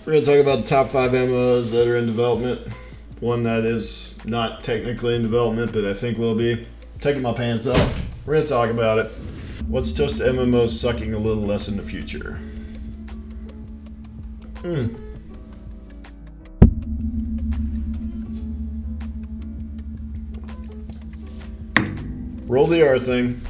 We're going to talk about the top 5 MMOs that are in development. One that is not technically in development, but I think will be. Taking my pants off. We're going to talk about it. What's just MMOs sucking a little less in the future? Roll the R thing.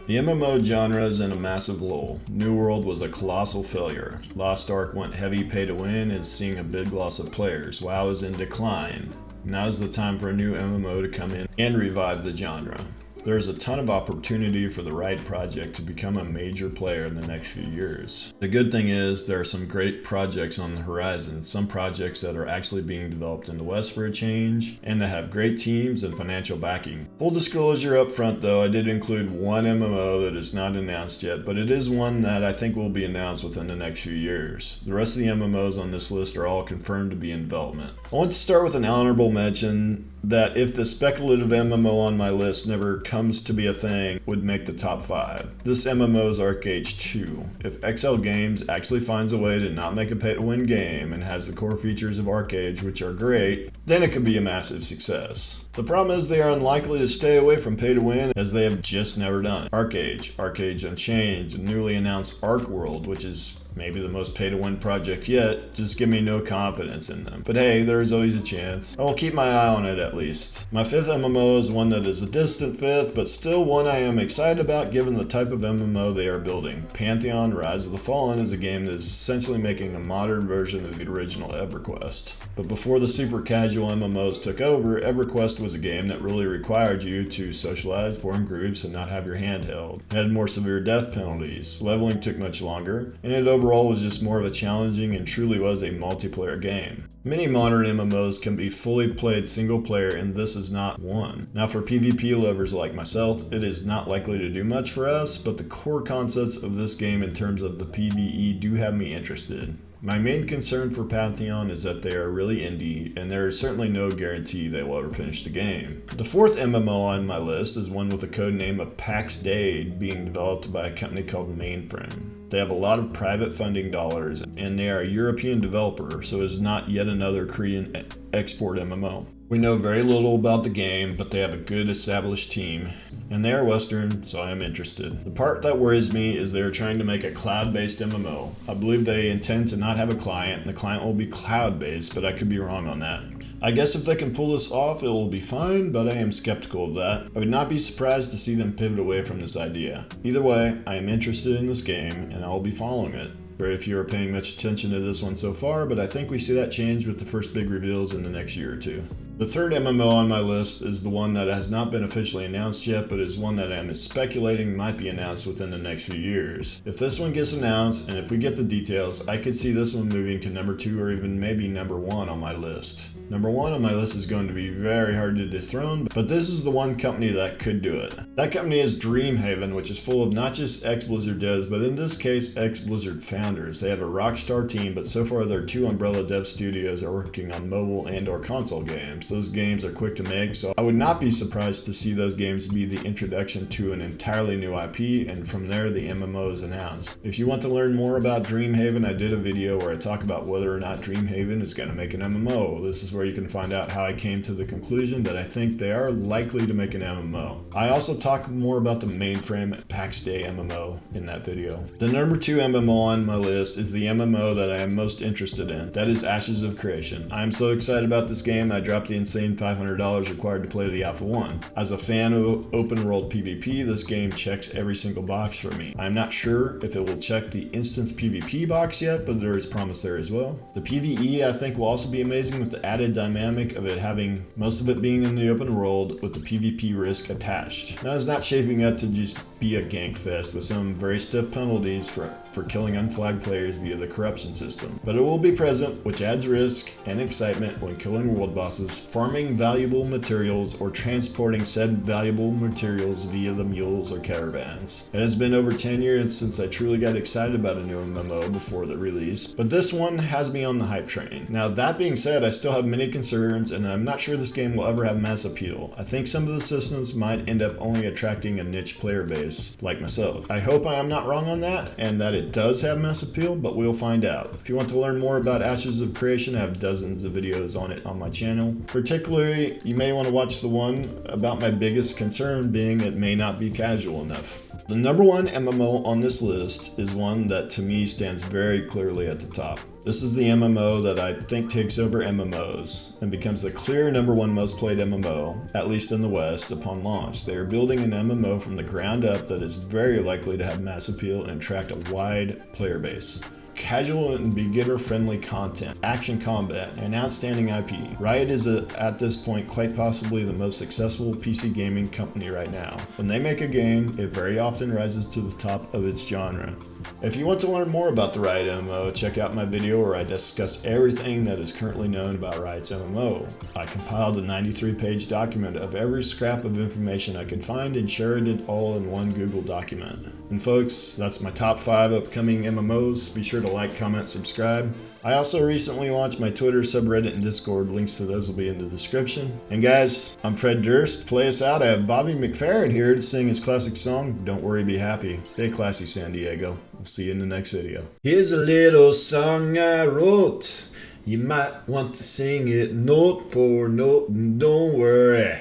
The MMO genre is in a massive lull. New World was a colossal failure. Lost Ark went heavy pay to win and is seeing a big loss of players. WoW is in decline. Now is the time for a new MMO to come in and revive the genre. There is a ton of opportunity for the Riot project to become a major player in the next few years. The good thing is there are some great projects on the horizon, some projects that are actually being developed in the West for a change, and that have great teams and financial backing. Full disclosure up front though, I did include one MMO that is not announced yet, but it is one that I think will be announced within the next few years. The rest of the MMOs on this list are all confirmed to be in development. I want to start with an honorable mention that if the speculative MMO on my list never comes to be a thing, would make the top 5. This MMO is Archeage 2. If XL Games actually finds a way to not make a pay-to-win game and has the core features of Archeage, which are great, then it could be a massive success. The problem is they are unlikely to stay away from pay-to-win as they have just never done it. Archeage Unchained, and newly announced Arc World, which is maybe the most pay-to-win project yet, just give me no confidence in them. But hey, there is always a chance. I will keep my eye on it at least. My 5th MMO is one that is a distant 5th, but still one I am excited about given the type of MMO they are building. Pantheon, RiseoftheFallen is a game that is essentially making a modern version of the original EverQuest. But before the super casual MMOs took over, EverQuest was a game that really required you to socialize, form groups, and not have your hand held. It had more severe death penalties, leveling took much longer, and it overall was just more of a challenging and truly was a multiplayer game. Many modern MMOs can be fully played single player, and this is not one. Now for PvP lovers like myself, it is not likely to do much for us, but the core concepts of this game in terms of the PvE do have me interested. My main concern for Pantheon is that they are really indie, and there is certainly no guarantee they will ever finish the game. The 4th MMO on my list is one with a code name of Pax Dei being developed by a company called Mainframe. They have a lot of private funding dollars, and they are a European developer, so it is not yet another Korean export MMO. We know very little about the game, but they have a good established team, and they are Western, so I am interested. The part that worries me is they are trying to make a cloud-based MMO. I believe they intend to not have a client, and the client will be cloud-based, but I could be wrong on that. I guess if they can pull this off, it will be fine, but I am skeptical of that. I would not be surprised to see them pivot away from this idea. Either way, I am interested in this game, and I will be following it. Very few are paying much attention to this one so far, but I think we see that change with the first big reveals in the next year or two. The 3rd MMO on my list is the one that has not been officially announced yet, but is one that I am speculating might be announced within the next few years. If this one gets announced, and if we get the details, I could see this one moving to number 2 or even maybe number 1 on my list. Number 1 on my list is going to be very hard to dethrone, but this is the one company that could do it. That company is DreamHaven, which is full of not just ex-Blizzard devs, but in this case, ex-Blizzard founders. They have a rockstar team, but so far their 2 umbrella dev studios are working on mobile and or console games. Those games are quick to make, so I would not be surprised to see those games be the introduction to an entirely new IP, and from there the MMO is announced. If you want to learn more about DreamHaven, I did a video where I talk about whether or not DreamHaven is going to make an MMO. This is where you can find out how I came to the conclusion that I think they are likely to make an MMO. I also talk more about the Mainframe Pax Dei MMO in that video. The number 2 MMO on my list is the MMO that I am most interested in. That is Ashes of Creation. I am so excited about this game I dropped the insane $500 required to play the Alpha 1. As a fan of open world PvP, this game checks every single box for me. I'm not sure if it will check the instance PvP box yet, but there is promise there as well. The PvE I think will also be amazing with the added dynamic of it having most of it being in the open world with the PvP risk attached. Now it's not shaping up to just be a gank fest with some very stiff penalties for for killing unflagged players via the corruption system, but it will be present, which adds risk and excitement when killing world bosses, farming valuable materials, or transporting said valuable materials via the mules or caravans. It has been over 10 years since I truly got excited about a new MMO before the release, but this one has me on the hype train. Now that being said, I still have many concerns, and I'm not sure this game will ever have mass appeal. I think some of the systems might end up only attracting a niche player base, like myself. I hope I am not wrong on that, and that it does have mass appeal, but we'll find out. If you want to learn more about Ashes of Creation, I have dozens of videos on it on my channel. Particularly, you may want to watch the one about my biggest concern being it may not be casual enough. The number one MMO on this list is one that to me stands very clearly at the top. This is the MMO that I think takes over MMOs and becomes the clear number one most played MMO, at least in the West, upon launch. They are building an MMO from the ground up that is very likely to have mass appeal and attract a wide player base. Casual and beginner-friendly content, action combat, and outstanding IP. Riot is at this point quite possibly the most successful PC gaming company right now. When they make a game, it very often rises to the top of its genre. If you want to learn more about the Riot MMO, check out my video where I discuss everything that is currently known about Riot's MMO. I compiled a 93-page document of every scrap of information I could find and shared it all in one Google document. And folks, that's my top 5 upcoming MMOs. Be sure to like, comment, subscribe. I also recently launched my Twitter, subreddit, and Discord. Links to those will be in the description. And guys, I'm Fred Durst. Play us out. I have Bobby McFerrin here to sing his classic song, Don't Worry, Be Happy. Stay classy, San Diego. We'll see you in the next video. Here's a little song I wrote. You might want to sing it note for note. Don't worry,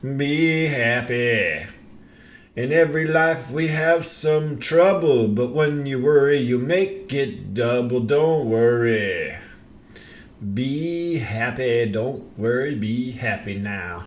be happy. In every life we have some trouble, but when you worry you make it double. Don't worry, be happy. Don't worry, be happy now.